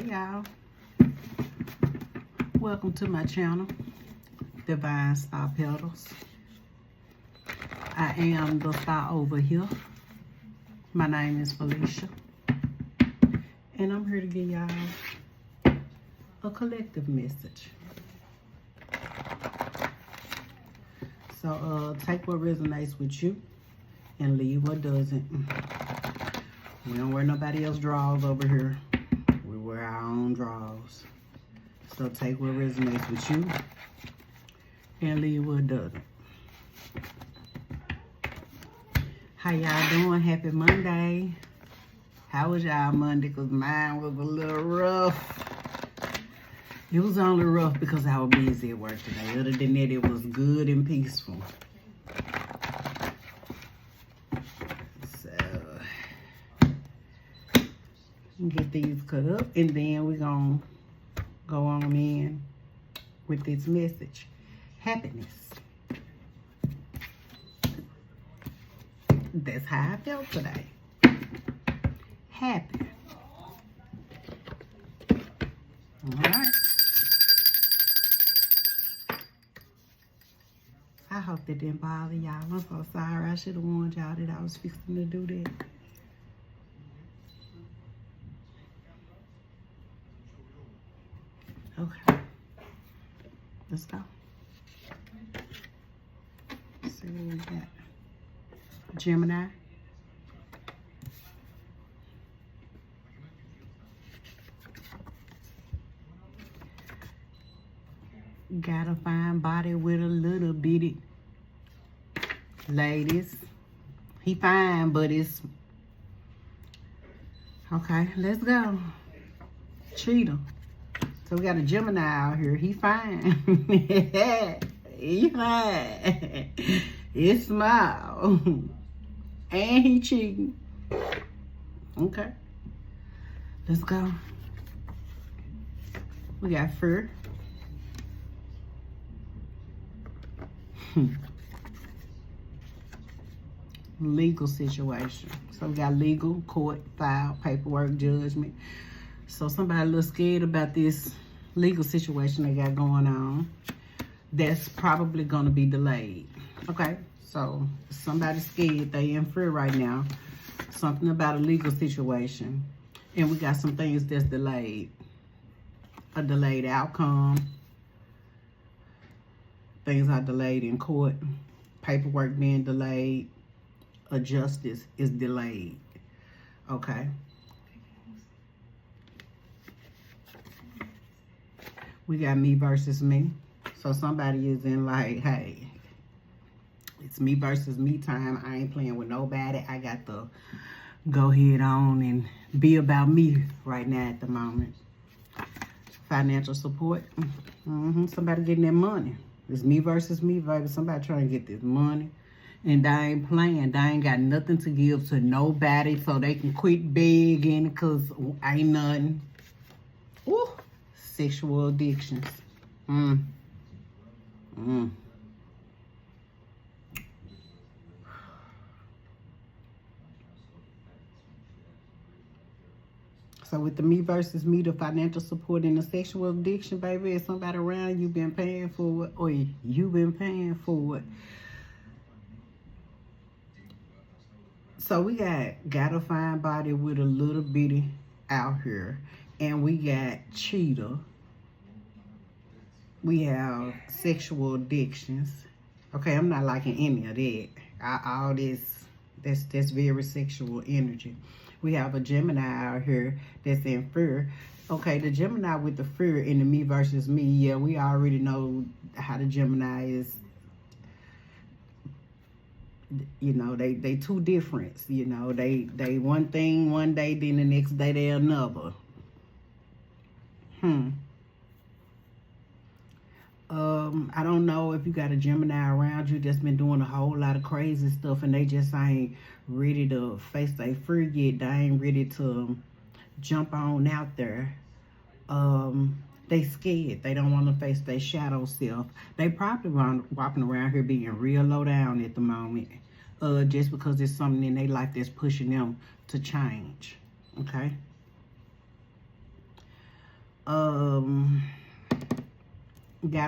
Hey y'all, welcome to my channel, Divine Star Petals. I am the star over here. My name is Felicia, and I'm here to give y'all a collective message. So take what resonates with you and leave what doesn't. We don't wear nobody else's drawers over here. We wear our own drawers. So take what resonates with you and leave what doesn't. How y'all doing? Happy Monday. How was y'all Monday? Because mine was a little rough. It was only rough because I was busy at work today. Other than that, it was good and peaceful. So, get these cut up and then we're going to go on in with this message. Happiness. That's how I felt today. Happy. All right. I hope that didn't bother y'all. I'm so sorry. I should have warned y'all that I was fixing to do that. Okay. Let's go. Let's see what we got. Gemini. Got a fine body with a little bitty. Ladies, he fine, but it's... Okay, let's go. Cheetah. So we got a Gemini out here. He fine. He fine. It's smile. And he cheating. Okay. Let's go. We got fur. Legal situation. So we got legal, court, file, paperwork, judgment. So somebody a little scared about this legal situation they got going on. That's probably going to be delayed. Okay, so somebody's scared. They in fear right now. Something about a legal situation. And we got some things that's delayed. A delayed outcome. Things are delayed in court. Paperwork being delayed. A justice is delayed. Okay. We got me versus me. So somebody is in like, hey, it's me versus me time. I ain't playing with nobody. I got to go ahead on and be about me right now at the moment. Financial support. Somebody getting that money. It's me versus me, baby. Somebody trying to get this money. And they ain't playing. They ain't got nothing to give to nobody so they can quit begging because ain't nothing. Ooh. Sexual addictions. So with the me versus me, the financial support and the sexual addiction, baby, if somebody around you been paying for it or you been paying for it. So we got a fine body with a little bitty out here. And we got cheetah. We have sexual addictions. Okay, I'm not liking any of that. All this, that's very sexual energy. We have a Gemini out here that's in fear. Okay, the Gemini with the fear in the me versus me, yeah, we already know how the Gemini is. You know, they two different. You know, they one thing one day, then the next day they another. I don't know if you got a Gemini around you that's been doing a whole lot of crazy stuff and they just ain't ready to face their fear yet. They ain't ready to jump on out there. They scared. They don't want to face their shadow self. They probably walking around here being real low down at the moment. Just because there's something in their life that's pushing them to change. Okay? Got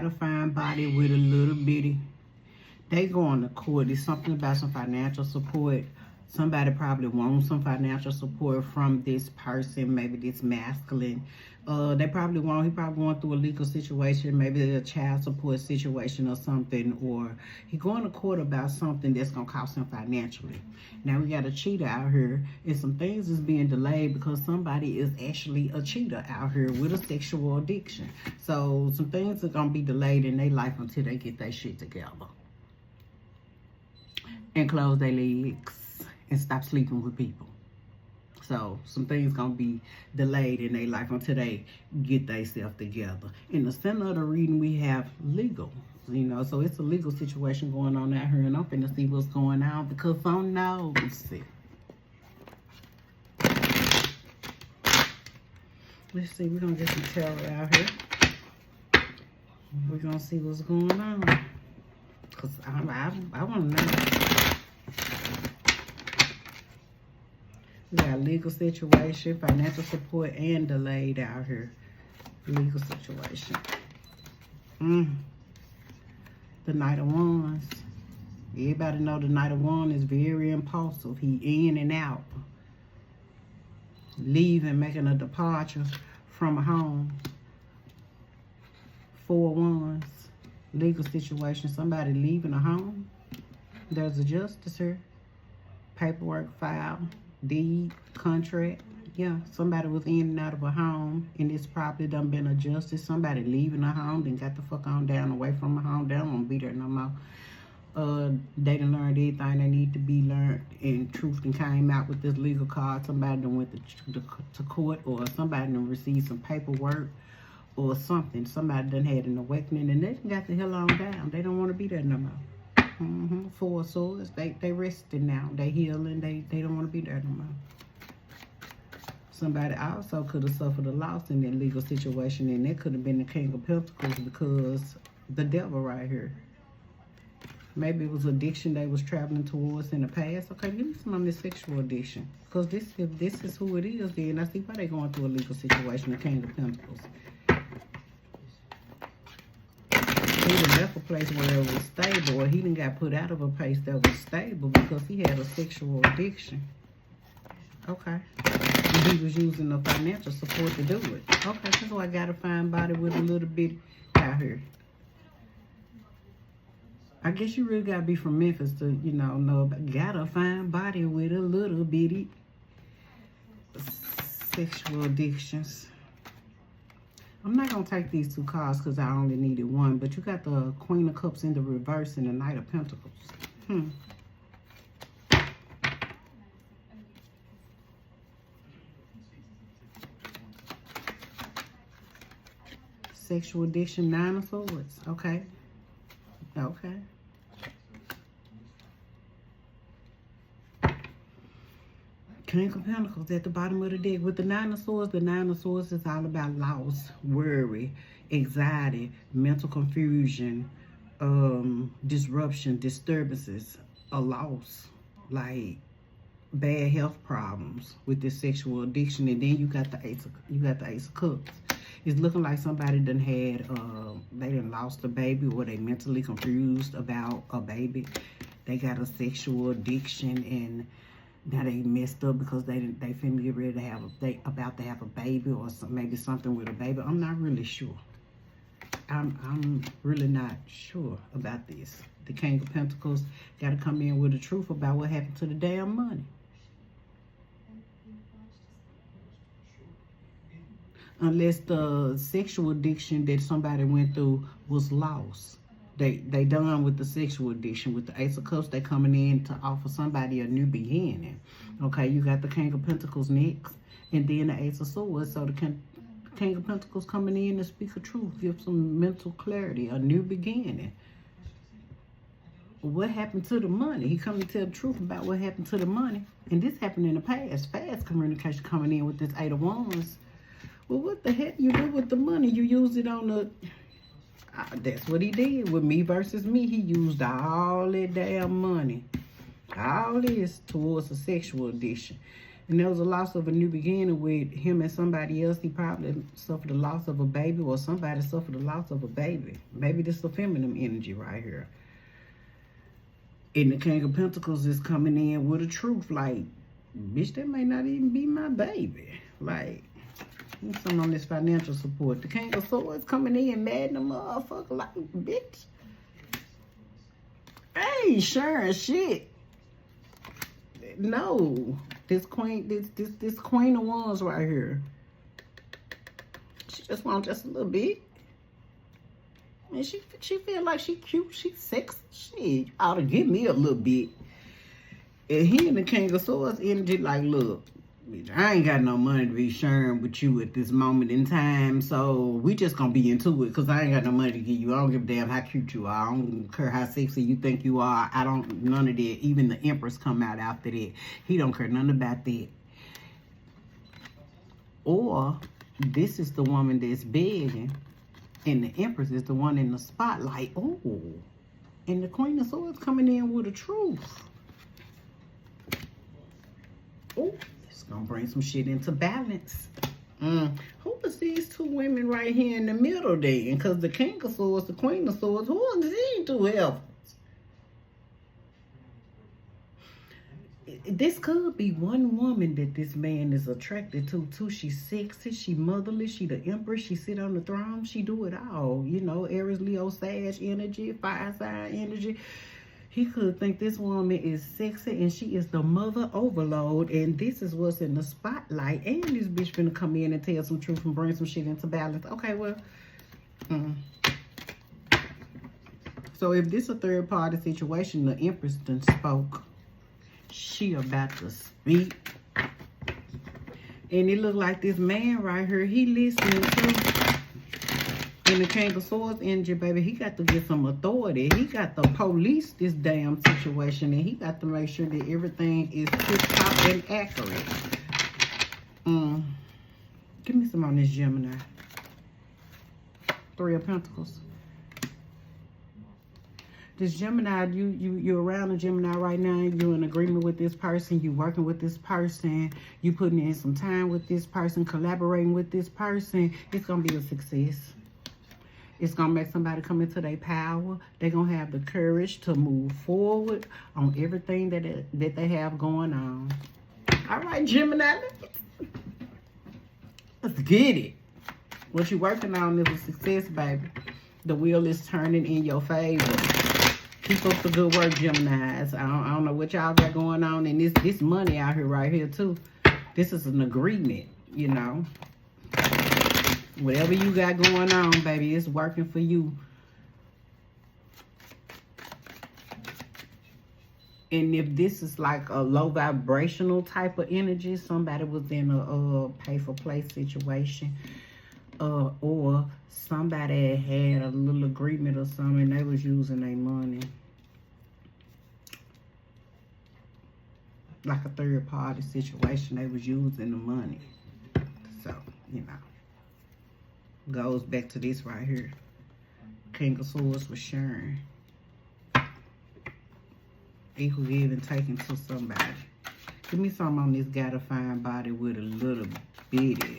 a fine body with a little bitty. They going to court. It's something about some financial support. Somebody probably wants some financial support from this person, maybe this masculine. He probably going through a legal situation, maybe a child support situation or something, or he going to court about something that's gonna cost him financially. Now we got a cheater out here, and some things is being delayed because somebody is actually a cheater out here with a sexual addiction. So some things are gonna be delayed in their life until they get their shit together and close their legs and stop sleeping with people. So some things gonna be delayed in their life until they get themselves together. In the center of the reading, we have legal. So it's a legal situation going on out here, and I'm finna see what's going on because I'm nosy. Let's see, we're gonna get some tarot out here. We're gonna see what's going on. Cause I wanna know. We got legal situation, financial support, and delayed out here. Legal situation. The Knight of Wands. Everybody know the Knight of Wands is very impulsive. He in and out. Leaving, making a departure from a home. 4 of Wands. Legal situation. Somebody leaving a home. There's a justice here. Paperwork file. Deed, contract. Yeah, somebody was in and out of a home, and it's probably done been adjusted. Somebody leaving a home, then got the fuck on down away from a home. They don't want to be there no more. They done learned everything they need to be learned, and truth done came out with this legal card. Somebody done went to court, or somebody done received some paperwork or something. Somebody done had an awakening, and they done got the hell on down. They don't want to be there no more. 4 of Swords, they rested now. They healing. They don't want to be there no more. Somebody also could have suffered a loss in that legal situation, and that could have been the King of Pentacles because the devil right here. Maybe it was addiction they was traveling towards in the past. Okay, give me some on this sexual addiction. Because if this is who it is, then I see why they going through a legal situation, the King of Pentacles. He done left a place where it was stable, or he done got put out of a place that was stable because he had a sexual addiction. Okay. And he was using the financial support to do it. Okay, so I got a fine body with a little bit out here. I guess you really gotta be from Memphis to, know about. Got a fine body with a little bitty sexual addictions. I'm not going to take these 2 cards because I only needed 1. But you got the Queen of Cups in the reverse and the Knight of Pentacles. Sexual addiction, 9 of Swords. Okay. Okay. King of Pentacles at the bottom of the deck. With the 9 of Swords is all about loss, worry, anxiety, mental confusion, disruption, disturbances, a loss, like bad health problems with this sexual addiction. And then you got the Ace of Cups. It's looking like somebody done had, they done lost a baby, or they mentally confused about a baby. They got a sexual addiction, and now they messed up because they finna get ready to have about to have a baby, or maybe something with a baby. I'm not really sure. I'm really not sure about this. The King of Pentacles got to come in with the truth about what happened to the damn money. Unless the sexual addiction that somebody went through was lost. They done with the sexual addiction. With the Ace of Cups, they coming in to offer somebody a new beginning. Okay, you got the King of Pentacles next, and then the Ace of Swords. So the King of Pentacles coming in to speak the truth, give some mental clarity, a new beginning. What happened to the money? He come to tell the truth about what happened to the money. And this happened in the past. Fast communication coming in with this 8 of Wands. Well, what the heck you do with the money? You use it on the... that's what he did with Me versus Me. He used all that damn money, all this, towards a sexual addiction. And there was a loss of a new beginning with him and somebody else. He probably suffered the loss of a baby, or somebody suffered the loss of a baby. Maybe this is the feminine energy right here. And the King of Pentacles is coming in with a truth. Like, bitch, that may not even be my baby. Like, something on this financial support. The King of Swords coming in mad in the motherfucker. Like, bitch. Hey, sharing shit. No. This queen, this Queen of Wands right here. She just wants just a little bit. And she feel like she cute, she sexy. She ought to give me a little bit. And he and the King of Swords energy like, look, bitch, I ain't got no money to be sharing with you at this moment in time, so we just gonna be into it, because I ain't got no money to give you. I don't give a damn how cute you are. I don't care how sexy you think you are. I don't, none of that. Even the Empress come out after that. He don't care nothing about that. Or, this is the woman that's begging, and the Empress is the one in the spotlight. Oh, and the Queen of Swords coming in with the truth. Oh, it's gonna bring some shit into balance. Who is these two women right here in the middle then? Because the King of Swords, the Queen of Swords, who are these two helpers? This could be one woman that this man is attracted to, too. She's sexy, she motherly, she the Empress, she sit on the throne, she do it all. You know, Aries, Leo, Sag energy, fire sign energy. He could think this woman is sexy and she is the mother overload, and this is what's in the spotlight. And this bitch finna come in and tell some truth and bring some shit into balance. Okay, well. So if this a third party situation, the Empress done spoke. She about to speak. And it look like this man right here, he listening to. In the King of Swords energy, baby, he got to get some authority. He got to police this damn situation, and he got to make sure that everything is tip-top and accurate. Give me some on this Gemini. Three of Pentacles. This Gemini, you're around a Gemini right now. You're in agreement with this person. You're working with this person. You putting in some time with this person, collaborating with this person. It's going to be a success. It's going to make somebody come into their power. They're going to have the courage to move forward on everything that they have going on. All right, Gemini. Let's get it. What you're working on is a success, baby. The wheel is turning in your favor. Keep up the good work, Geminis. I don't know what y'all got going on. And this money out here right here, too. This is an agreement, you know. Whatever you got going on, baby, it's working for you. And if this is like a low vibrational type of energy, somebody was in a pay-for-play situation, or somebody had a little agreement or something, they was using their money. Like a third-party situation, they was using the money. So, you know. Goes back to this right here. King of Swords was sharing. Equal give and taking to somebody. Give me something on this gotta find body with a little bitty.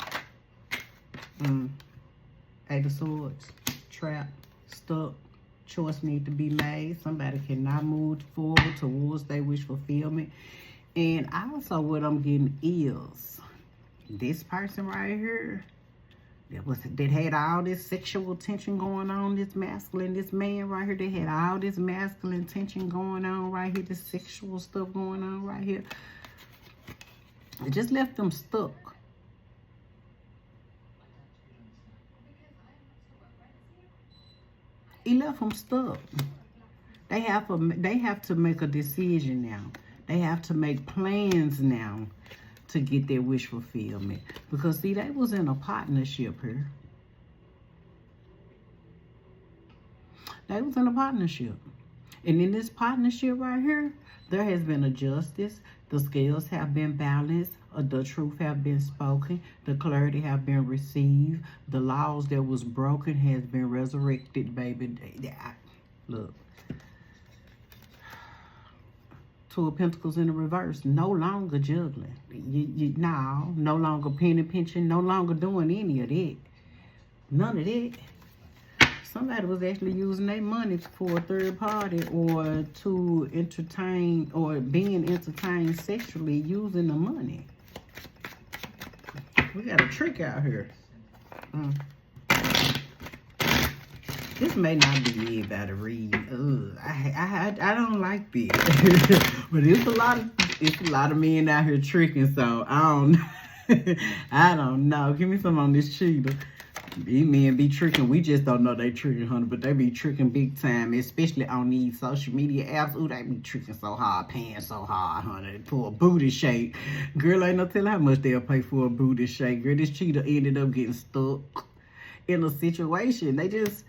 Eight of Swords. Trap. Stuck. Choice need to be made. Somebody cannot move forward towards their wish fulfillment. And also what I'm getting is this person right here that had all this sexual tension going on, this man right here, they had all this masculine tension going on right here, this sexual stuff going on right here. It just left them stuck. He left them stuck. They have to make a decision now. They have to make plans now to get their wish fulfillment. Because, see, they was in a partnership here. They was in a partnership. And in this partnership right here, there has been a justice. The scales have been balanced. The truth have been spoken. The clarity have been received. The laws that was broken has been resurrected, baby. Look. Two of Pentacles in the reverse. No longer juggling. No longer penny pinching. No longer doing any of that. None of that. Somebody was actually using their money for a third party or to entertain or being entertained sexually using the money. We got a trick out here. This may not be everybody read. I don't like this. But it's a lot of men out here tricking, so I don't know. Give me some on this cheetah. These men be tricking. We just don't know they tricking, honey, but they be tricking big time, especially on these social media apps. Ooh, they be tricking so hard, paying so hard, honey, for a booty shake. Girl, ain't no telling how much they'll pay for a booty shake. Girl, this cheetah ended up getting stuck in a situation. They just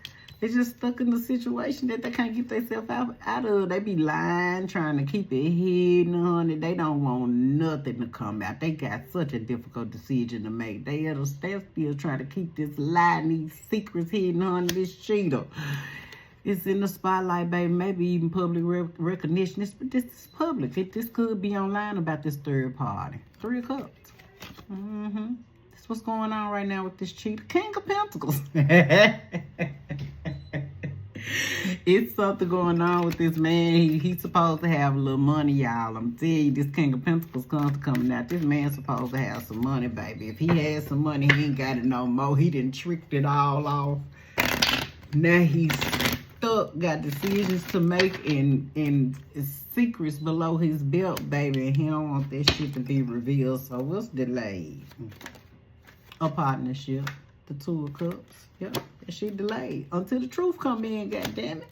stuck in the situation that they can't get themselves out of. They be lying, trying to keep it hidden, honey. They don't want nothing to come out. They got such a difficult decision to make. They're still trying to keep this lie and these secrets hidden, honey. This cheetah. It's in the spotlight, baby. Maybe even public recognition. But this is public. This could be online about this third party. 3 of Cups. That's what's going on right now with this cheetah. King of Pentacles. It's something going on with this man. He's supposed to have a little money, y'all. I'm telling you, this King of Pentacles coming out. This man's supposed to have some money, baby. If he has some money, he ain't got it no more. He done tricked it all off. Now he's stuck, got decisions to make and secrets below his belt, baby. And he don't want that shit to be revealed. So what's delayed? A partnership. The 2 of Cups. Yep. She delayed until the truth come in, goddammit.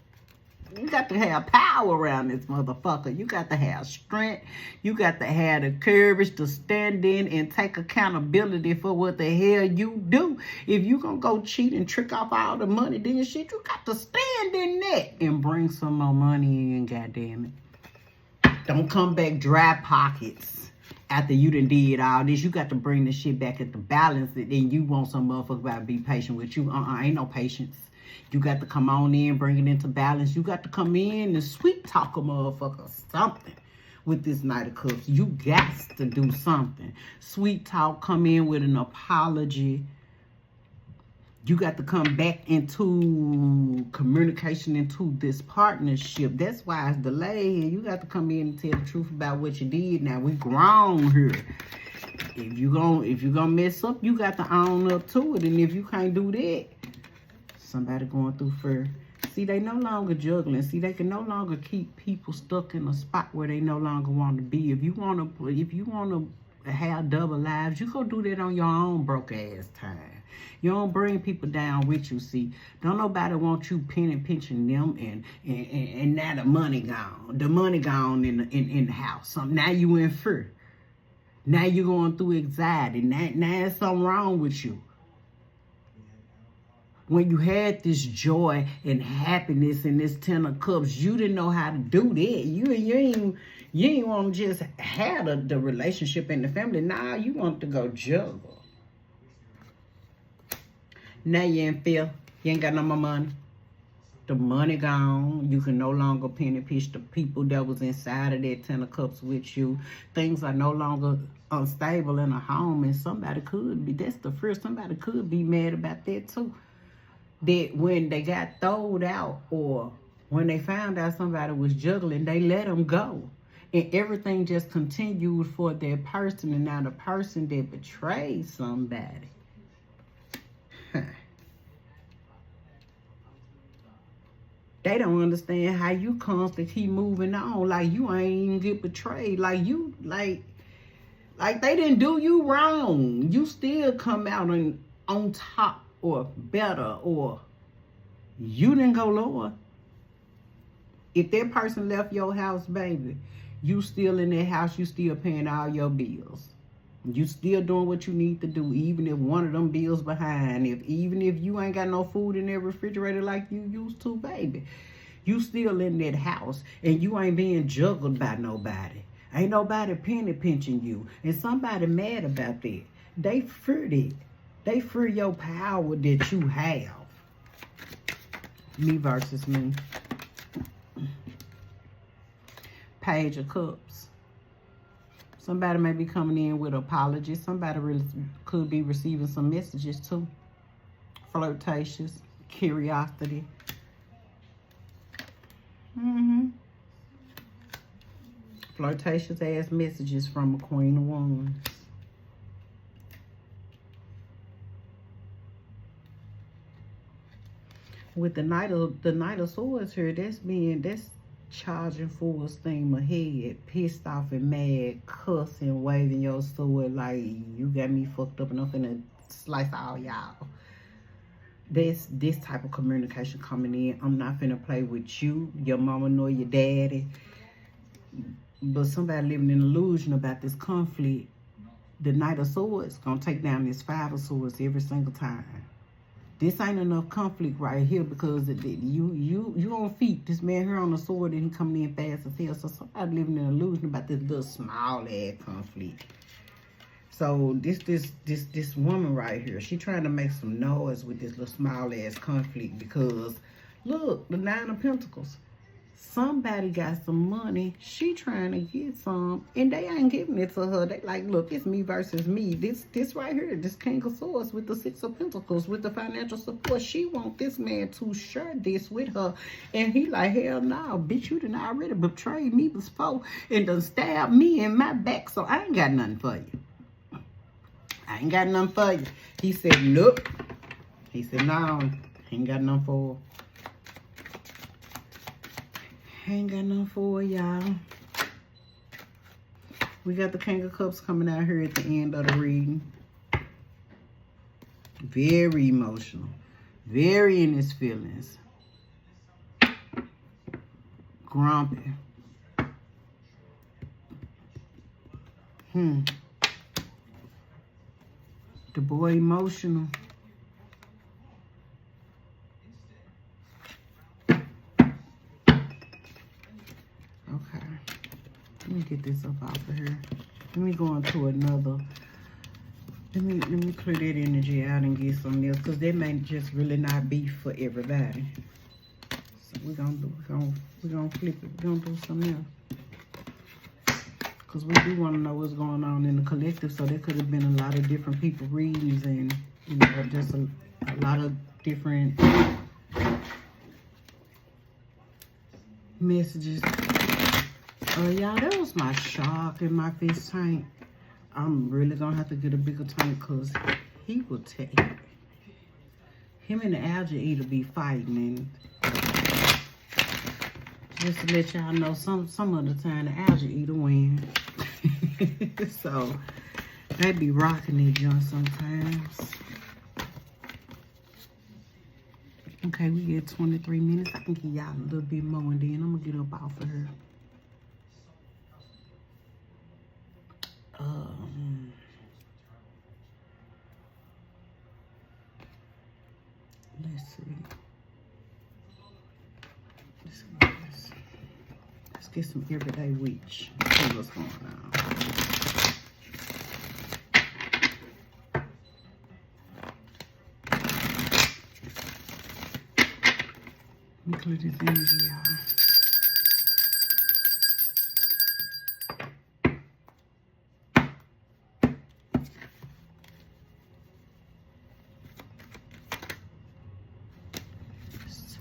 You got to have power around this motherfucker. You got to have strength. You got to have the courage to stand in and take accountability for what the hell you do. If you gonna go cheat and trick off all the money, then shit, you got to stand in that and bring some more money in, goddammit. Don't come back dry pockets. After you done did all this, you got to bring this shit back at the balance. And then you want some motherfucker about to be patient with you. Ain't no patience. You got to come on in, bring it into balance. You got to come in and sweet talk a motherfucker something with this Knight of Cups. You got to do something. Sweet talk, come in with an apology. You got to come back into communication, into this partnership. That's why it's delayed. You got to come in and tell the truth about what you did. Now, we grown here. If you gonna mess up, you got to own up to it. And if you can't do that, somebody going through fear. See, they no longer juggling. See, they can no longer keep people stuck in a spot where they no longer want to be. If you wanna have double lives, you go do that on your own broke ass time. You don't bring people down with you, see. Don't nobody want you penny pinching them and now the money gone. The money gone in the house. So now you in fear. Now you going through anxiety. Now there's something wrong with you. When you had this joy and happiness in this 10 of Cups, you didn't know how to do that. You ain't want to just have the relationship in the family. Now you want to go juggle. Now you in fear. You ain't got no more money. The money gone. You can no longer penny pinch the people that was inside of that 10 of Cups with you. Things are no longer unstable in a home, and somebody could be. That's the fear. Somebody could be mad about that too. That when they got thrown out or when they found out somebody was juggling, they let them go. And everything just continued for that person. And now the person that betrayed somebody. They don't understand how you constantly keep moving on. Like you ain't even get betrayed. Like they didn't do you wrong. You still come out on top or better, or you didn't go lower. If that person left your house, baby, you still in that house, you still paying all your bills. You still doing what you need to do, even if one of them bills behind. Even if you ain't got no food in that refrigerator like you used to, baby. You still in that house, and you ain't being juggled by nobody. Ain't nobody penny pinching you. And somebody mad about that. They fear it. They fear your power that you have. Me versus me. Page of Cups. Somebody may be coming in with apologies. Somebody could be receiving some messages too. Flirtatious, curiosity. Flirtatious ass messages from a Queen of Wands. With the Knight of Swords here, that's charging full steam ahead, pissed off and mad, cussing, waving your sword like you got me fucked up and I'm finna slice all y'all. This type of communication coming in. I'm not finna play with you, your mama nor your daddy. But somebody living in illusion about this conflict. The Knight of Swords gonna take down this Five of Swords every single time. This ain't enough conflict right here because you on feet. This man here on the sword and he coming in fast as hell. So somebody living in illusion about this little small ass conflict. So this woman right here, she trying to make some noise with this little small ass conflict because look, the Nine of Pentacles. Somebody got some money. She trying to get some, and they ain't giving it to her. They like, look, it's me versus me. This right here, this King of Swords with the Six of Pentacles, with the financial support. She want this man to share this with her, and he like, hell no, bitch, you done already betrayed me before and done stabbed me in my back, so I ain't got nothing for you. I ain't got nothing for you. He said, nope. He said, no, ain't got nothing for her. Ain't got nothing for y'all. We got the King of Cups coming out here at the end of the reading. Very emotional. Very in his feelings. Grumpy. The boy emotional. Let me get this up off of here. Let me go into another. Let me clear that energy out and get something else, because that may just really not be for everybody. So we're gonna flip it. We're gonna do something else, because we do want to know what's going on in the collective. So there could have been a lot of different people readings, and you know, just a lot of different messages. Y'all, that was my shark in my fish tank. I'm really gonna have to get a bigger tank because he will take him and the algae eater be fighting. And just to let y'all know, some of the time the algae eater win. So they be rocking their junk sometimes. Okay, we get 23 minutes. I can give y'all a little bit more and then I'm gonna get up off of her. Let's see. Let's get some everyday witch. See what's going on. Let me clear this energy, y'all.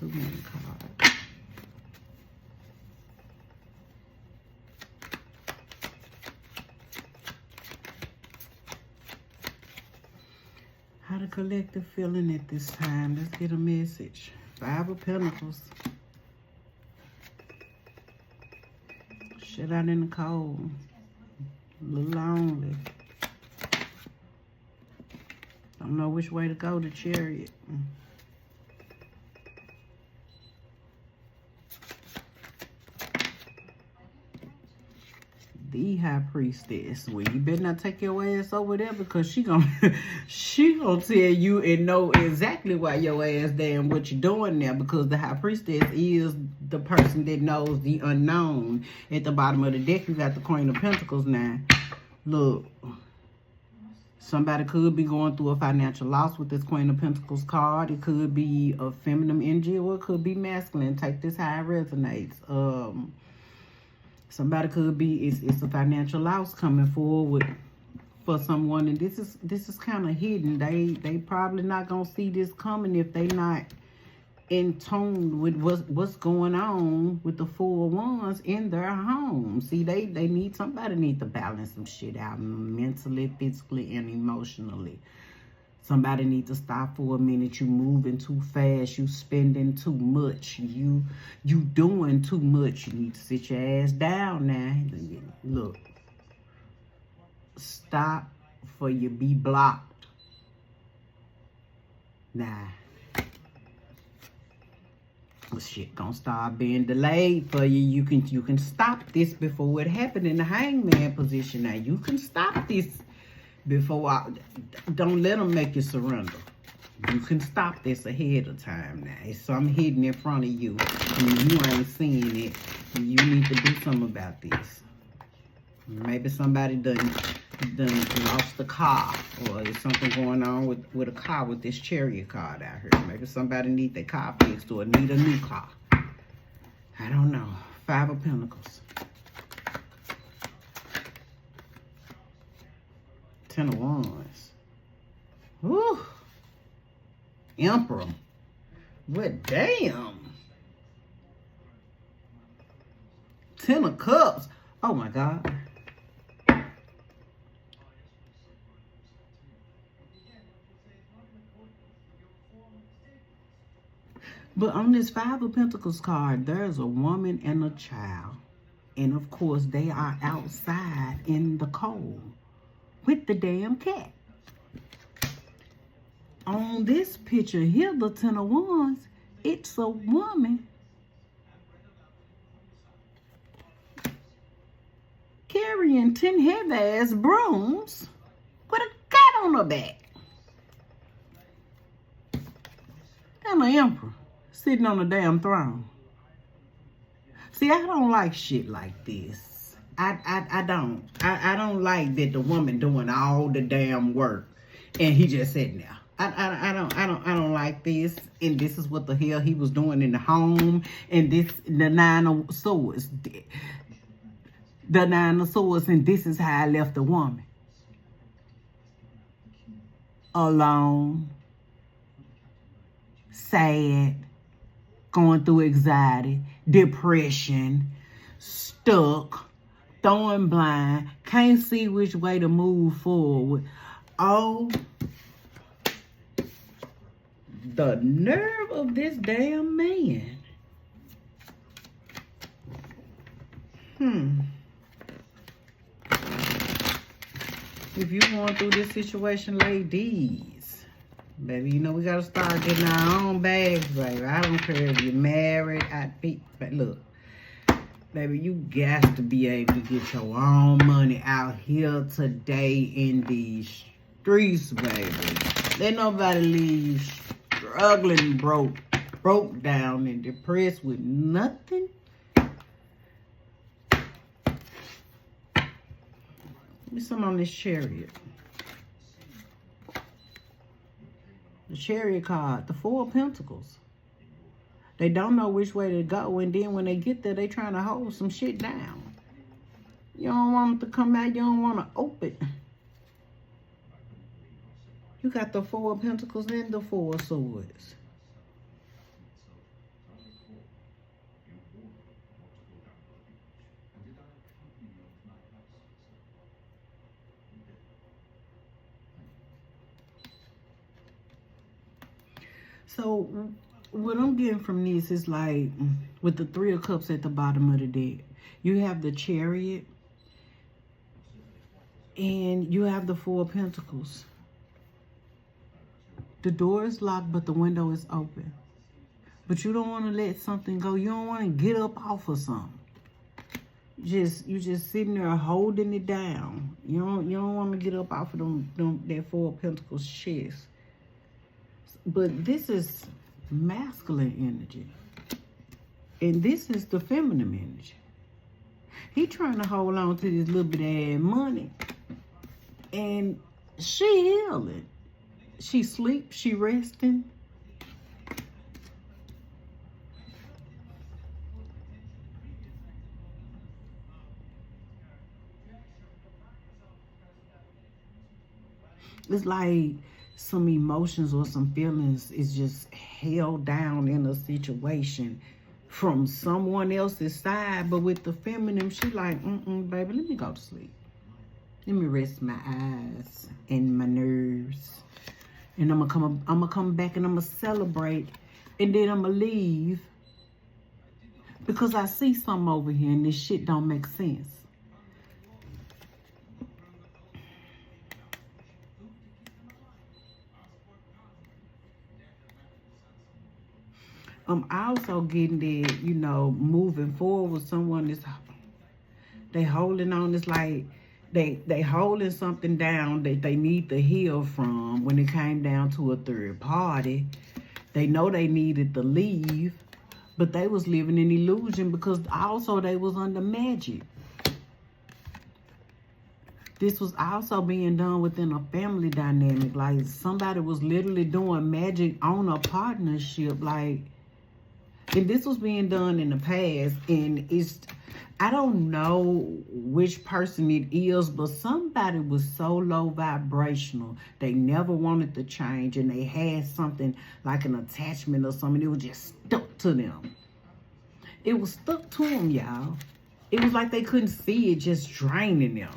Too many cards. How the collective feeling at this time? Let's get a message. Five of Pentacles. Shut out in the cold. A little lonely. Don't know which way to go, the Chariot. The High Priestess. Well, you better not take your ass over there, because she gonna tell you and know exactly why your ass there and what you're doing there, because the High Priestess is the person that knows the unknown. At the bottom of the deck, you got the Queen of Pentacles now. Look, somebody could be going through a financial loss with this Queen of Pentacles card. It could be a feminine energy or it could be masculine. Take this how it resonates. Somebody could be, it's a financial loss coming forward for someone, and this is kind of hidden. They probably not gonna see this coming if they not in tune with what's going on with the Four of Wands in their home. See, somebody need to balance some shit out mentally, physically, and emotionally. Somebody need to stop for a minute. You moving too fast. You spending too much. You doing too much. You need to sit your ass down now. Look, stop for you be blocked. Nah. Shit gonna start being delayed for you. You can stop this before it happened in the hangman position. Now you can stop this before don't let them make you surrender. You can stop this ahead of time now. It's something hidden in front of you and you ain't seeing it. You need to do something about this. Maybe somebody done lost the car, or there's something going on with a car with this Chariot card out here. Maybe somebody need their car fixed or need a new car. I don't know. Five of Pentacles. Ten of Wands. Woo. Emperor. What damn. Ten of Cups. Oh my God. But on this Five of Pentacles card, there's a woman and a child. And of course, they are outside in the cold with the damn cat. On this picture here, the Ten of Wands, it's a woman carrying 10 heavy-ass brooms with a cat on her back. And an emperor sitting on a damn throne. See, I don't like shit like this. I don't. I don't like that the woman doing all the damn work and he just sitting there. I don't like this. And this is what the hell he was doing in the home. And this the Nine of Swords. The Nine of Swords, and this is how I left the woman. Alone. Sad. Going through anxiety, depression, stuck, throwing blind, can't see which way to move forward. Oh, the nerve of this damn man. If you're going through this situation, ladies, baby, you know we gotta start getting our own bags, baby. I don't care if you're married, but look, baby, you got to be able to get your own money out here today in these streets, baby. Let nobody leave struggling, broke down and depressed with nothing. Give me some on this Chariot. The Chariot card, the Four of Pentacles. They don't know which way to go, and then when they get there, they trying to hold some shit down. You don't want them to come out. You don't want to open. You got the Four of Pentacles and the Four of Swords. So what I'm getting from this is like with the Three of Cups at the bottom of the deck, you have the Chariot and you have the Four of Pentacles. The door is locked, but the window is open. But you don't want to let something go. You don't want to get up off of something. You just sitting there holding it down. You don't want to get up off of that Four of Pentacles chest. But this is masculine energy. And this is the feminine energy. He trying to hold on to this little bit of money. And she healing. She sleep, she resting. It's like some emotions or some feelings is just held down in a situation from someone else's side. But with the feminine, she like, baby, let me go to sleep. Let me rest my eyes and my nerves. And I'm gonna come back and I'm gonna celebrate. And then I'm gonna leave. Because I see something over here and this shit don't make sense. I'm also getting that, you know, moving forward with someone that's they holding on. It's like they holding something down that they need to heal from when it came down to a third party. They know they needed to leave, but they was living in illusion because also they was under magic. This was also being done within a family dynamic. Like somebody was literally doing magic on a partnership. Like, and this was being done in the past. And it's, I don't know which person it is, but somebody was so low vibrational. They never wanted to change, and they had something like an attachment or something. It was just stuck to them. It was stuck to them, y'all. It was like they couldn't see it, just draining them.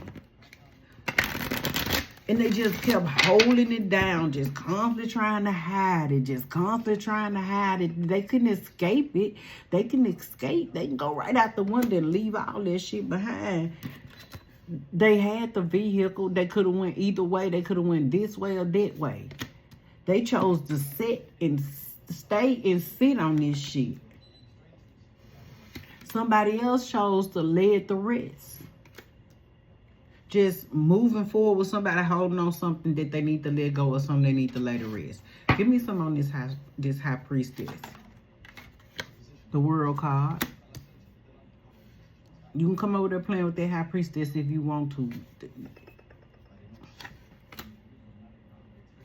And they just kept holding it down, just constantly trying to hide it, just constantly trying to hide it. They couldn't escape it. They can escape. They can go right out the window and leave all that shit behind. They had the vehicle. They could have went either way. They could have went this way or that way. They chose to sit and stay and sit on this shit. Somebody else chose to lead the rest. Just moving forward with somebody holding on something that they need to let go or something they need to let it rest. Give me some on this high priestess. The world card. You can come over there playing with that high priestess if you want to.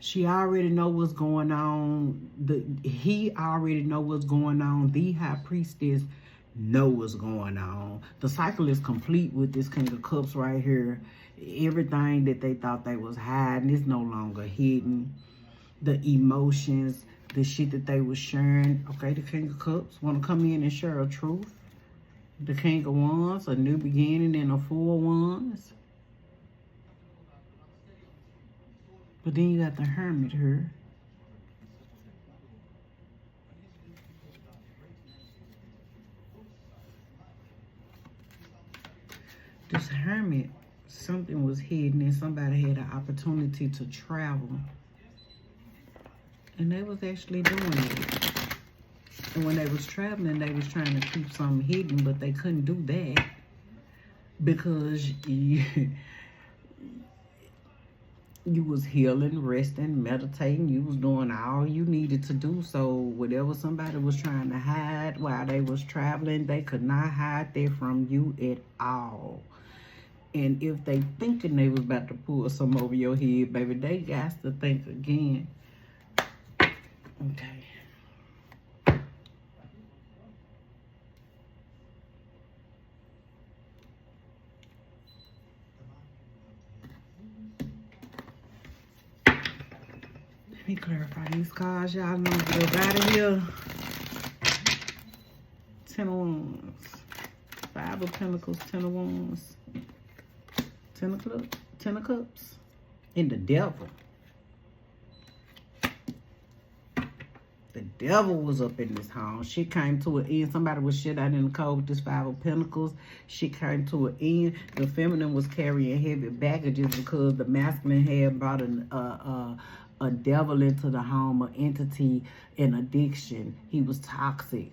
She already know what's going on. He already know what's going on. The high priestess know what's going on. The cycle is complete with this King of Cups right here. Everything that they thought they was hiding is no longer hidden. The emotions, the shit that they was sharing. Okay, the King of Cups want to come in and share a truth. The King of Wands, a new beginning, and a Four of Wands. But then you got the Hermit here. This Hermit, something was hidden and somebody had an opportunity to travel. And they was actually doing it. And when they was traveling, they was trying to keep something hidden, but they couldn't do that. Because you was healing, resting, meditating. You was doing all you needed to do. So whatever somebody was trying to hide while they was traveling, they could not hide that from you at all. And if they thinking they was about to pull some over your head, baby, they got to think again. Okay. Let me clarify these cards, y'all. Know get out of here. 10 of Wands. 5 of Pentacles, 10 of Wands. 10 of Cups. And the Devil. The Devil was up in this home. She came to an end. Somebody was shit out in the cold with this 5 of Pentacles. She came to an end. The feminine was carrying heavy baggages because the masculine had brought a devil into the home, an entity, an addiction. He was toxic.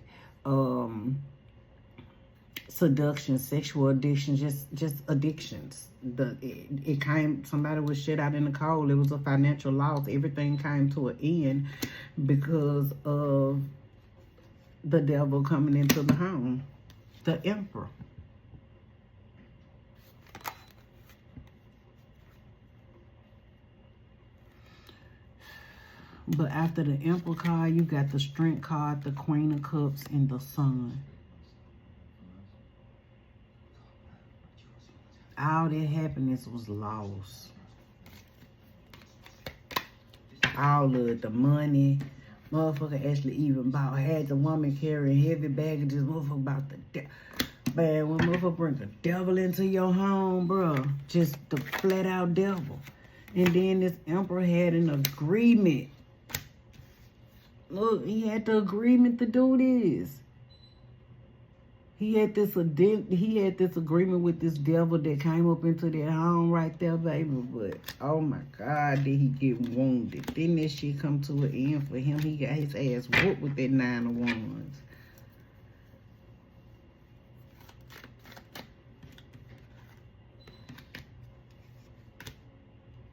Seduction, sexual addiction, just addictions. It came, somebody was shit out in the cold. It was a financial loss. Everything came to an end because of the devil coming into the home. The Emperor. But after the Emperor card, you got the Strength card, the Queen of Cups, and the Sun. All that happiness was lost. all of it, the money. Motherfucker actually even had the woman carrying heavy baggages. Motherfucker about the man, when motherfucker bring the devil into your home, bro, just the flat out devil. And then this emperor had an agreement. Look, he had the agreement to do this. He had this agreement with this devil that came up into their home right there, baby. But oh my God, did he get wounded? Then that shit come to an end for him. He got his ass whooped with that 9 of Wands.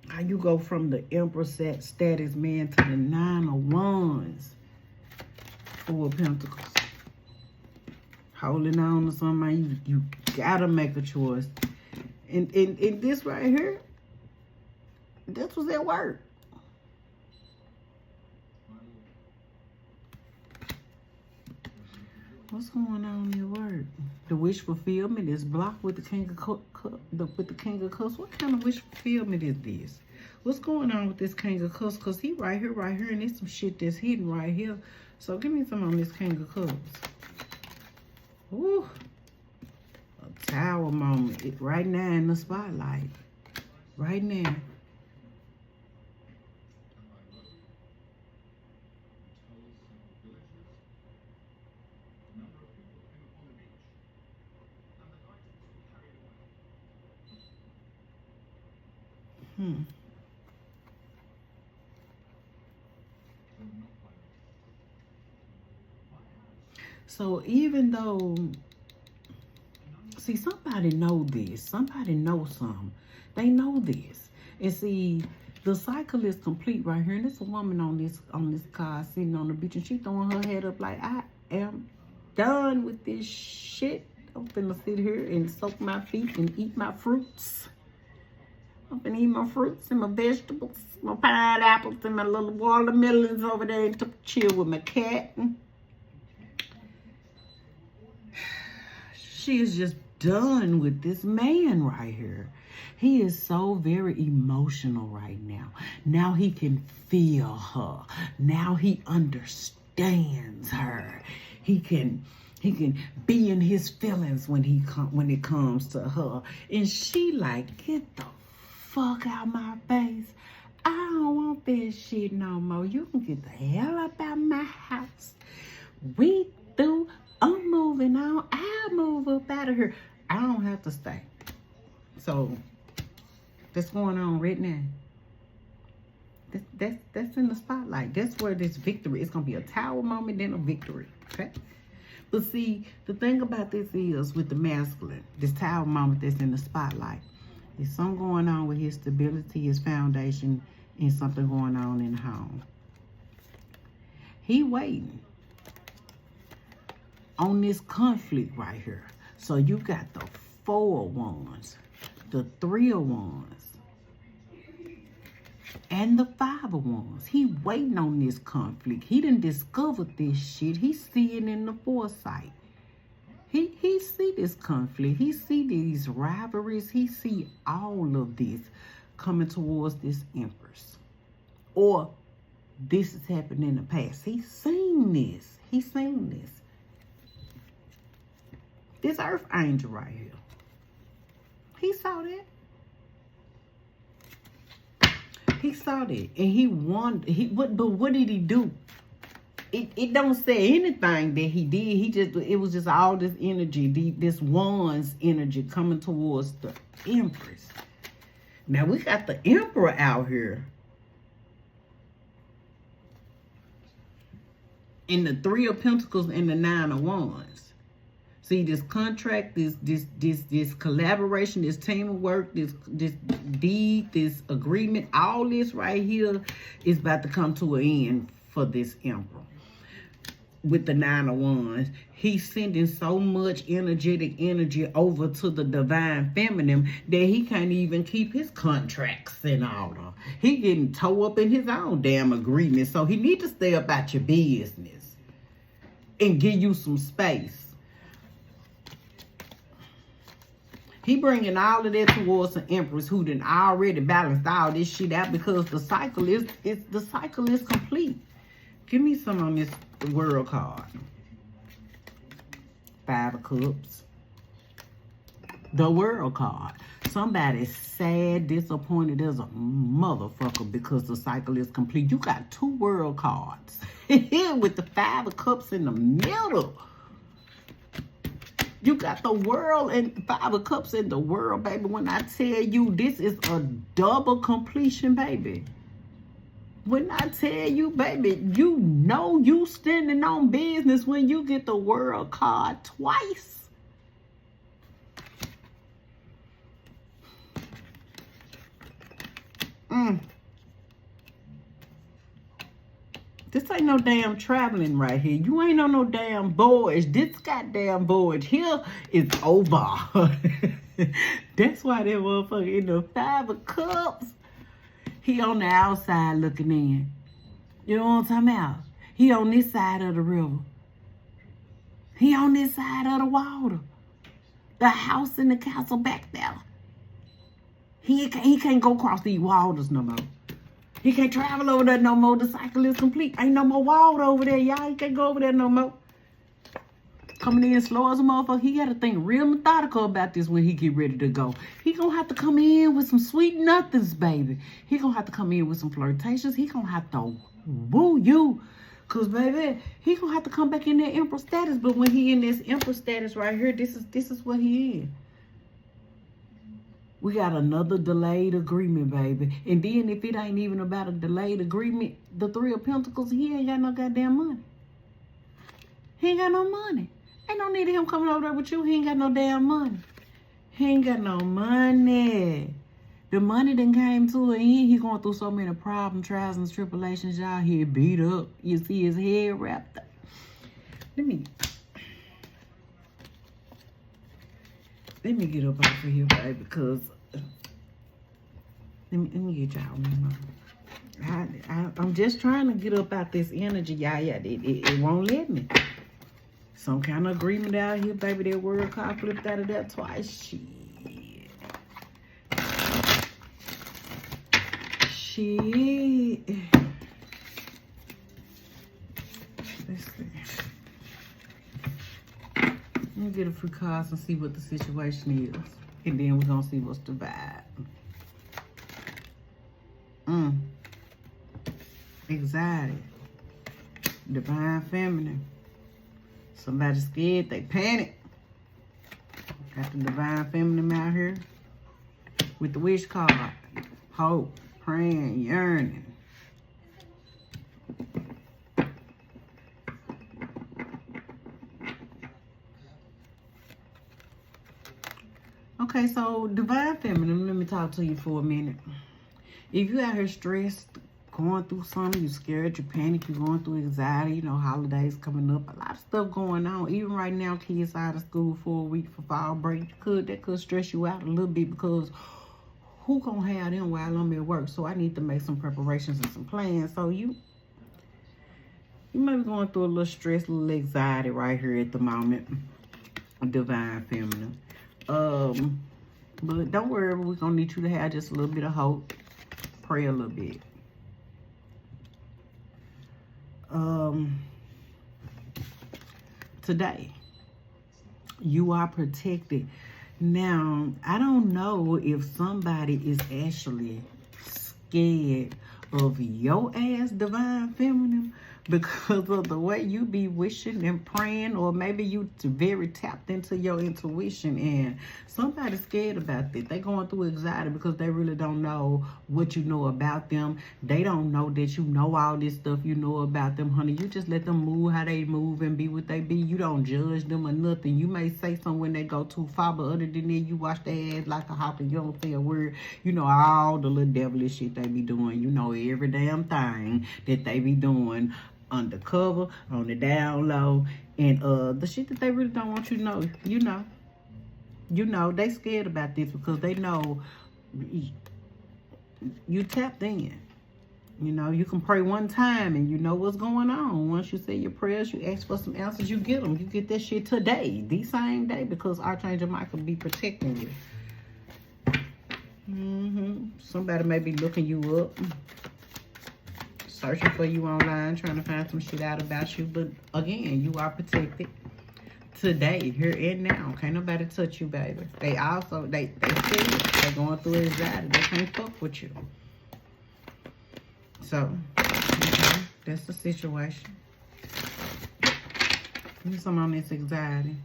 How you go from the Emperor status, man, to the 9 of Wands? 4 of Pentacles. Holding on to somebody, you gotta make a choice. And this right here, this was at work. What's going on at work? The wish fulfillment is blocked with the King of Cups. What kind of wish fulfillment is this? What's going on with this King of Cups? Because he right here, and there's some shit that's hidden right here. So give me some on this King of Cups. Ooh, a Tower moment. Right now in the spotlight. Right now. So even though, see, somebody know this. Somebody know something. They know this. And see, the cycle is complete right here. And there's a woman on this car sitting on the beach, and she throwing her head up like, I am done with this shit. I'm finna sit here and soak my feet and eat my fruits. I'm finna eat my fruits and my vegetables, my pineapples and my little watermelons over there, and took a chill with my cat. She is just done with this man right here. He is so very emotional right now. Now he can feel her. Now he understands her. He can be in his feelings when it comes to her. And she like, get the fuck out my face. I don't want this shit no more. You can get the hell up out my house. We through. I'm moving on. I'll move up out of here. I don't have to stay. So that's going on right now. That's in the spotlight. That's where this victory. It's gonna be a Tower moment, then a victory. Okay. But see, the thing about this is with the masculine, this Tower moment that's in the spotlight, there's something going on with his stability, his foundation, and something going on in the home. He waiting on this conflict right here. So you got the 4 of Wands, the 3 of Wands, and the 5 of Wands. He waiting on this conflict. He done discovered this shit. He's seeing in the foresight. He see this conflict. He see these rivalries. He see all of this coming towards this Empress. Or this has happened in the past. He's seen this. He's seen this. This Earth Angel right here. He saw that. He saw that. And he won. But what did he do? It don't say anything that he did. It was just all this energy, this Wands energy coming towards the Empress. Now we got the Emperor out here. And the 3 of Pentacles and the 9 of Wands. See, this contract, this collaboration, this teamwork, this deed, this agreement, all this right here is about to come to an end for this Emperor. With the 9 of Wands, he's sending so much energetic energy over to the divine feminine that he can't even keep his contracts in order. He getting toe up in his own damn agreement, so he need to stay about your business and give you some space. He bringing all of that towards an Empress who done already balanced all this shit out because the cycle is complete. Give me some on this World card. 5 of Cups. The World card. Somebody's sad, disappointed as a motherfucker because the cycle is complete. You got 2 World cards with the 5 of Cups in the middle. You got the World and 5 of Cups in the World, baby. When I tell you this is a double completion, baby. When I tell you, baby, you know you standing on business when you get the World card twice. This ain't no damn traveling right here. You ain't on no damn voyage. This goddamn voyage here is over. That's why that motherfucker in the 5 of Cups. He on the outside looking in. You know what I'm talking about? He on this side of the river. He on this side of the water. The house and the castle back there. He can't go across these waters no more. He can't travel over there no more. The cycle is complete. Ain't no more water over there, y'all. He can't go over there no more. Coming in slow as a motherfucker. He got to think real methodical about this when he get ready to go. He gonna have to come in with some sweet nothings, baby. He gonna have to come in with some flirtations. He gonna have to woo you. Cause baby, he gonna have to come back in that Emperor status. But when he in this Emperor status right here, this is what he is. We got another delayed agreement, baby. And then if it ain't even about a delayed agreement, the 3 of Pentacles, he ain't got no goddamn money. He ain't got no money. Ain't no need of him coming over there with you. He ain't got no damn money. He ain't got no money. The money done came to an end. He going through so many problems, trials, and tribulations. Y'all here beat up. You see his head wrapped up. Let me get up off of here, baby, because let me get y'all one more. I'm just trying to get up out this energy, y'all. Yeah, it won't let me. Some kind of agreement out here, baby. That World card flipped out of that twice. Shit. Let's see. Let me get a few cards and see what the situation is. And then we're going to see what's the vibe. Anxiety. Divine Feminine. Somebody scared, they panic. Got the Divine Feminine out here. With the Wish card. Hope, praying, yearning. Okay, so Divine Feminine, let me talk to you for a minute. If you out here stressed, going through something, you scared, you panic, you're going through anxiety, you know, holidays coming up, a lot of stuff going on. Even right now, kids out of school for a week for fall break, that could stress you out a little bit because who gonna have them while I'm at work? So I need to make some preparations and some plans. So you may be going through a little stress, a little anxiety right here at the moment. Divine Feminine. But don't worry, we're gonna need you to have just a little bit of hope. Pray a little bit. Today, you are protected. Now, I don't know if somebody is actually scared of your ass, Divine Feminine, because of the way you be wishing and praying, or maybe you very tapped into your intuition and somebody's scared about this. They going through anxiety because they really don't know what you know about them. They don't know that you know all this stuff you know about them, honey. You just let them move how they move and be what they be. You don't judge them or nothing. You may say something when they go too far, but other than that, you watch their ass like a hawk and you don't say a word. You know all the little devilish shit they be doing. You know every damn thing that they be doing undercover, on the down low, and the shit that they really don't want you to know. You know they scared about this because they know you tapped in. You know, you can pray one time and you know what's going on. Once you say your prayers, you ask for some answers, you get them. You get that shit today, the same day, because Archangel Michael be protecting you. Somebody may be looking you up, searching for you online, trying to find some shit out about you. But again, you are protected today, here and now. Can't nobody touch you, baby. They also, they see it. They're going through anxiety. They can't fuck with you. So, okay, that's the situation. Give me some on this anxiety.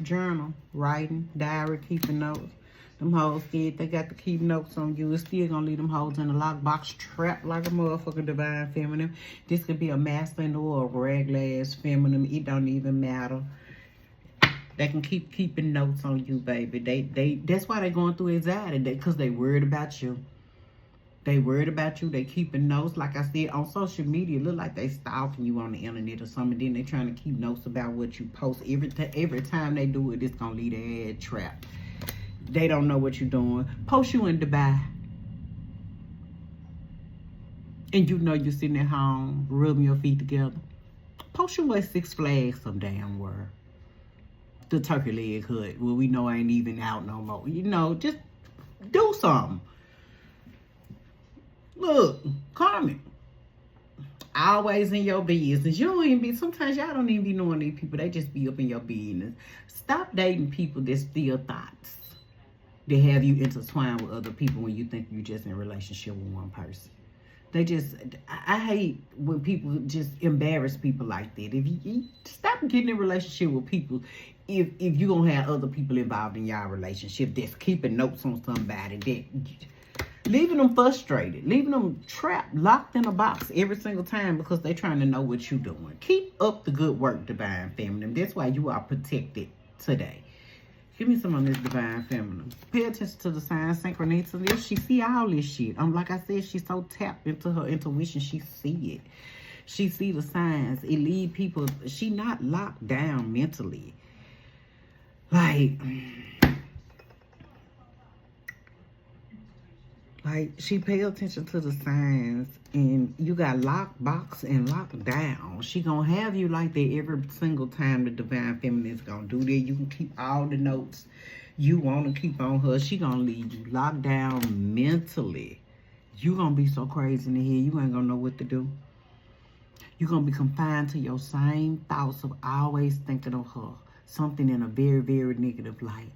Journal, writing, diary, keeping notes. Them hoes scared they got to keep notes on you. It's still gonna leave them hoes in the lockbox trapped like a motherfucker divine feminine. This could be a masculine or a regular ass feminine. It don't even matter. They can keep keeping notes on you, baby. That's why they going through anxiety. Because they worried about you. They worried about you. They keeping notes. Like I said, on social media, it look like they stalking you on the internet or something. Then they trying to keep notes about what you post. Every time they do it, it's going to leave their head trapped. They don't know what you're doing. Post you in Dubai. And you know you're sitting at home, rubbing your feet together. Post you at Six Flags some damn word. The turkey leg hood. Well, we know I ain't even out no more. You know, just do something. Look, comment. Always in your business. You don't even be, sometimes y'all don't even be knowing these people. They just be up in your business. Stop dating people that steal thoughts. They have you intertwined with other people when you think you're just in a relationship with one person. They just, I hate when people just embarrass people like that. If you stop getting in a relationship with people, if you gonna have other people involved in your relationship that's keeping notes on somebody, that leaving them frustrated, leaving them trapped, locked in a box every single time because they trying to know what you're doing. Keep up the good work, divine feminine. That's why you are protected today. Give me some on this divine feminine. Pay attention to the signs, synchronicity. She see all this shit. Like I said, she's so tapped into her intuition. She see it. She see the signs. It lead people. She not locked down mentally. Like she pay attention to the signs, and you got locked box and locked down. She gonna have you like that every single time the divine feminine is gonna do that. You can keep all the notes you want to keep on her. She gonna leave you locked down mentally. You gonna be so crazy in the head, you ain't gonna know what to do. You gonna be confined to your same thoughts of always thinking of her. Something in a very, very negative light.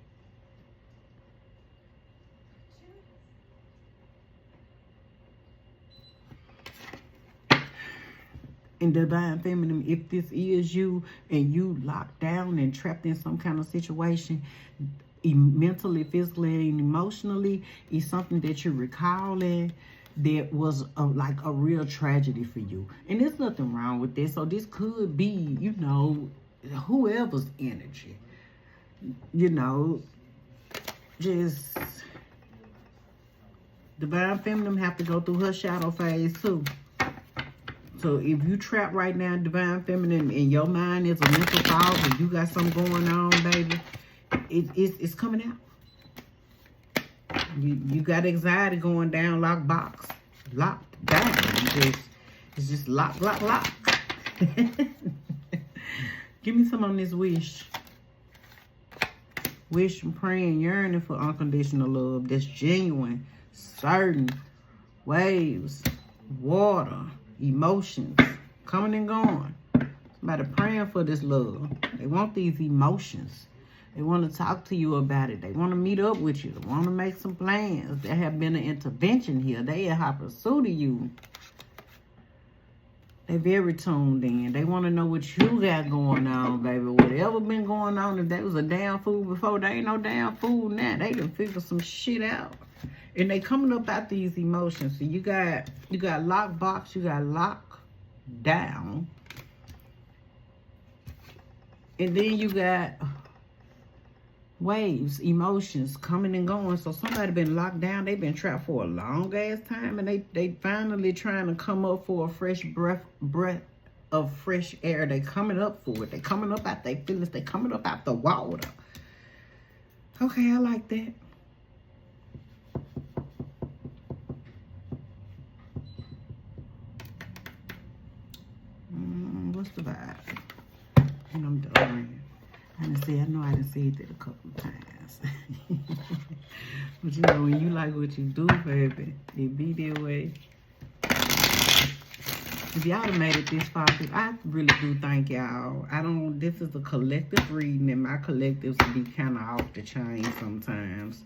And divine feminine, if this is you and you locked down and trapped in some kind of situation, mentally, physically, and emotionally, is something that you're recalling that was like a real tragedy for you. And there's nothing wrong with this. So this could be, you know, whoever's energy. You know, just divine feminine have to go through her shadow phase too. So if you trapped right now, divine feminine, and your mind is a mental fog and you got something going on, baby, it's coming out. You got anxiety going down, locked down. It's just lock. Give me some on this wish. Wish and praying, yearning for unconditional love that's genuine, certain, waves, water, emotions, coming and going. Somebody praying for this love. They want these emotions. They want to talk to you about it. They want to meet up with you. They want to make some plans. There have been an intervention here. They have pursued you. They very tuned in. They want to know what you got going on, baby. Whatever been going on, if there was a damn fool before, there ain't no damn fool now. They done figure some shit out. And they coming up out these emotions. So you got locked box, you got locked down. And then you got waves, emotions coming and going. So somebody been locked down. They've been trapped for a long ass time, and they finally trying to come up for a fresh breath of fresh air. They coming up for it. They coming up out their feelings. They coming up out the water. Okay, I like that. What's the vibe? I know I done said that a couple of times. But you know, when you like what you do, baby, it be that way. If y'all have made it this far, I really do thank y'all. This is a collective reading, and my collectives be kind of off the chain sometimes.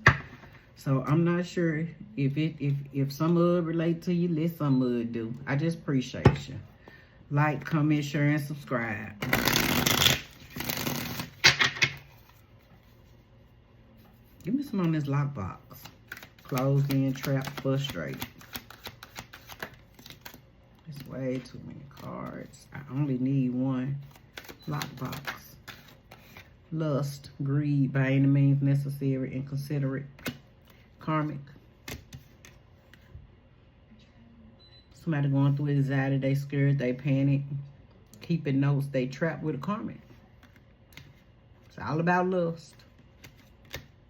So I'm not sure if some of it relate to you, let some of it do. I just appreciate you. Like, comment, share, and subscribe. Give me some on this lockbox. Closed in, trapped, frustrated. It's way too many cards. I only need one lockbox. Lust, greed, by any means necessary, inconsiderate, karmic. Somebody going through anxiety, they scared, they panic. Keeping notes, they trapped with a karmic. It's all about lust.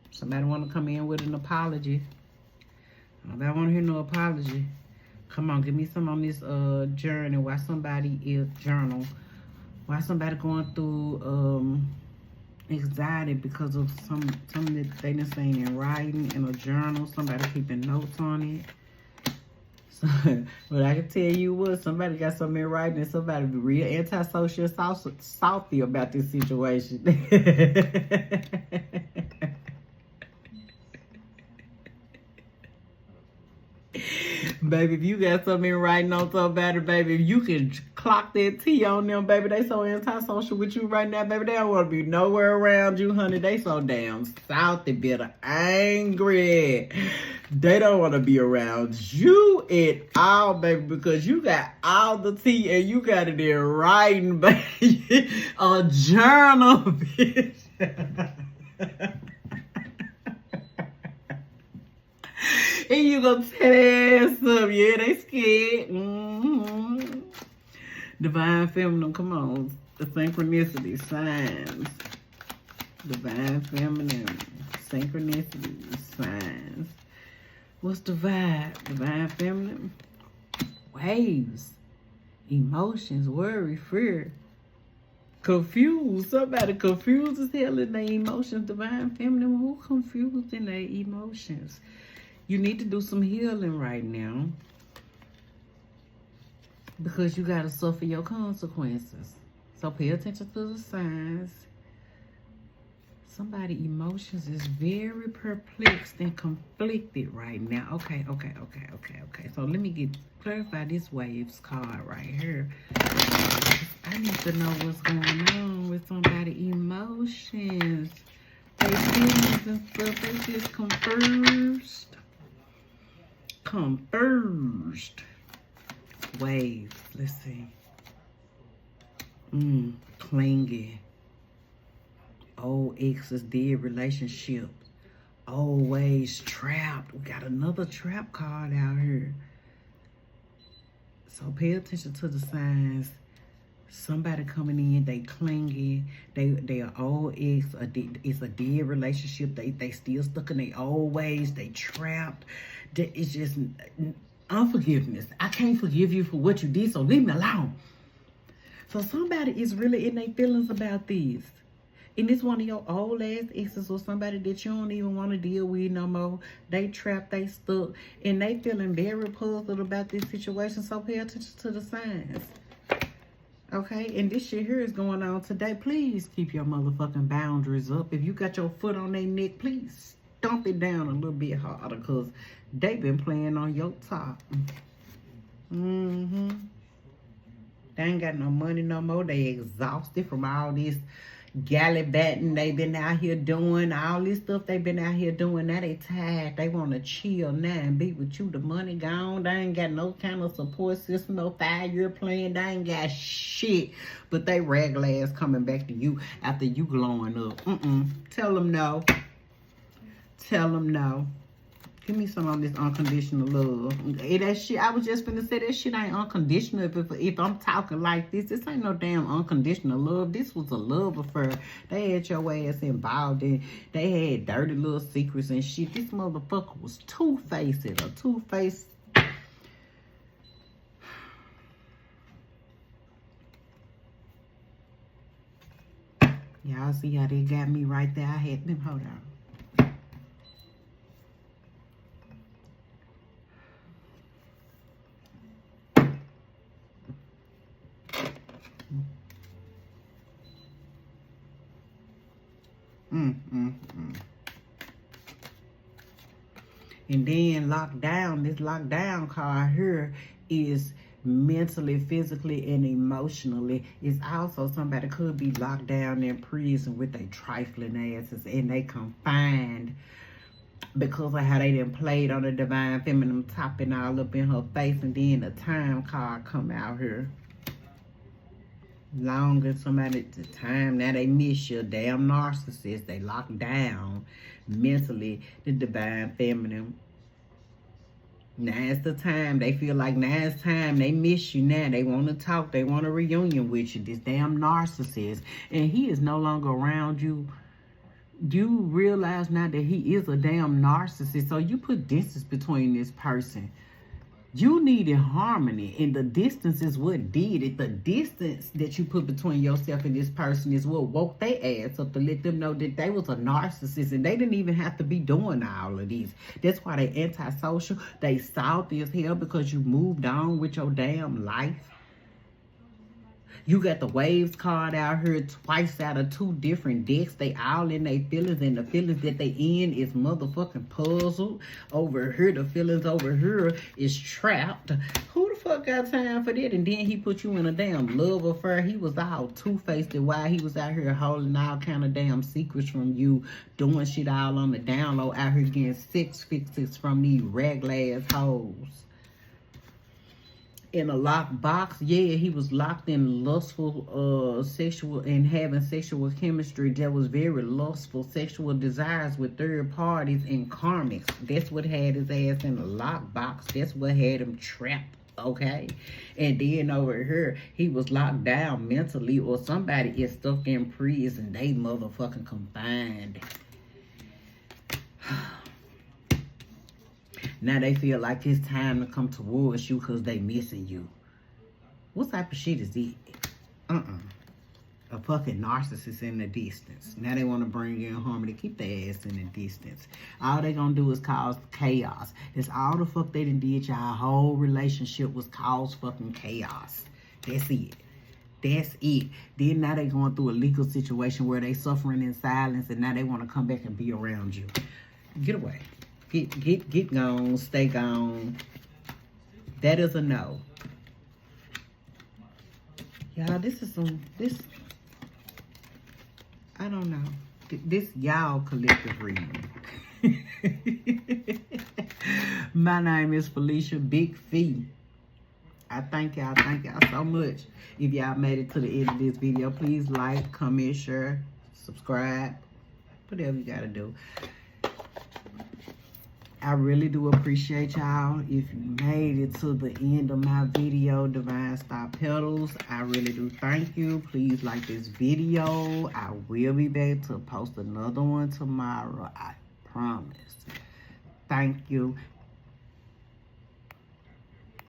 Somebody want to come in with an apology. Nobody want to hear no apology. Come on, give me some on this journey. Why somebody is journal? Why somebody going through anxiety because of something that they done seen in writing in a journal. Somebody keeping notes on it. So, but I can tell you what, somebody got something in writing and somebody be real antisocial, salty about this situation. Baby, if you got something writing on somebody, baby, if you can clock that T on them, baby, they so antisocial with you right now, baby. They don't want to be nowhere around you, honey. They so damn salty, bitter, angry. They don't want to be around you at all, baby, because you got all the tea and you got it in writing, baby. A journal, bitch. And you gonna test them. Yeah, they scared. Divine feminine, come on. The synchronicity, signs. Divine feminine, synchronicity, signs. What's the vibe? Divine feminine, waves, emotions, worry, fear, confused. Somebody confused as hell in their emotions. Divine feminine, who confused in their emotions? You need to do some healing right now because you got to suffer your consequences. So pay attention to the signs. Somebody emotions is very perplexed and conflicted right now. Okay. So let me clarify this waves card right here. I need to know what's going on with somebody emotions. They feelings and stuff, they just confused. Converged. Waves. Let's see. Clingy. Old exes, dead relationship. Always trapped. We got another trap card out here. So pay attention to the signs. Somebody coming in, they clingy. They are old ex. It's a dead relationship. They still stuck in their old ways. They trapped. It's just unforgiveness. I can't forgive you for what you did, so leave me alone. So somebody is really in their feelings about this. And it's one of your old ass exes or somebody that you don't even want to deal with no more. They trapped, they stuck, and they feeling very puzzled about this situation. So pay attention to the signs. Okay, and this shit here is going on today. Please keep your motherfucking boundaries up. If you got your foot on their neck, please stomp it down a little bit harder because they been playing on your top. They ain't got no money no more. They exhausted from all this gallivanting they been out here doing. All this stuff they been out here doing. Now they tired. They want to chill now and be with you. The money gone. They ain't got no kind of support system, no 5-year plan. They ain't got shit. But they regular ass coming back to you after you glowing up. Tell them no. Tell them no. Give me some on this unconditional love. That shit, I was just finna say that shit ain't unconditional. If I'm talking like this ain't no damn unconditional love. This was a love affair. They had your ass involved in. They had dirty little secrets and shit. This motherfucker was two-faced. A two-faced. Y'all see how they got me right there? I had them. Hold on. And then lockdown, this lockdown card here is mentally, physically, and emotionally. It's also somebody could be locked down in prison with their trifling asses and they confined because of how they done played on the divine feminine topping all up in her face, and then the time card come out here. Longer somebody at the time, now they miss you. Damn narcissist, they locked down mentally, the divine feminine. Now's the time. They feel like now's time. They miss you now. They want to talk. They want a reunion with you. This damn narcissist. And he is no longer around you. You realize now that he is a damn narcissist. So you put distance between this person. You needed harmony, and the distance is what did it. The distance that you put between yourself and this person is what woke their ass up to let them know that they was a narcissist, and they didn't even have to be doing all of these. That's why they antisocial. They salty as hell because you moved on with your damn life. You got the waves card out here twice out of 2 different decks. They all in their feelings, and the feelings that they in is motherfucking puzzled. Over here, the feelings over here is trapped. Who the fuck got time for that? And then he put you in a damn love affair. He was all two-faced while he was out here holding all kind of damn secrets from you, doing shit all on the down low, out here getting sex fixes from these ragla ass hoes. In a locked box, yeah, he was locked in lustful, sexual, and having sexual chemistry that was very lustful, sexual desires with third parties and karmics. That's what had his ass in a locked box. That's what had him trapped, okay? And then over here, he was locked down mentally, or somebody is stuck in prison. They motherfucking confined. Now they feel like it's time to come towards you because they missing you. What type of shit is it? A fucking narcissist in the distance. Now they want to bring you in harmony. Keep their ass in the distance. All they gonna do is cause chaos. That's all the fuck they done did. Y'all whole relationship was cause fucking chaos. That's it. That's it. Then now they going through a legal situation where they suffering in silence, and now they want to come back and be around you. Get away. Get gone, stay gone. That is a no. Y'all, this, I don't know. This y'all collective reading. My name is Felicia Big Fee. I thank y'all so much. If y'all made it to the end of this video, please like, comment, share, subscribe, whatever you gotta do. I really do appreciate y'all. If you made it to the end of my video, Divine Star Petals, I really do thank you. Please like this video. I will be back to post another one tomorrow. I promise. Thank you.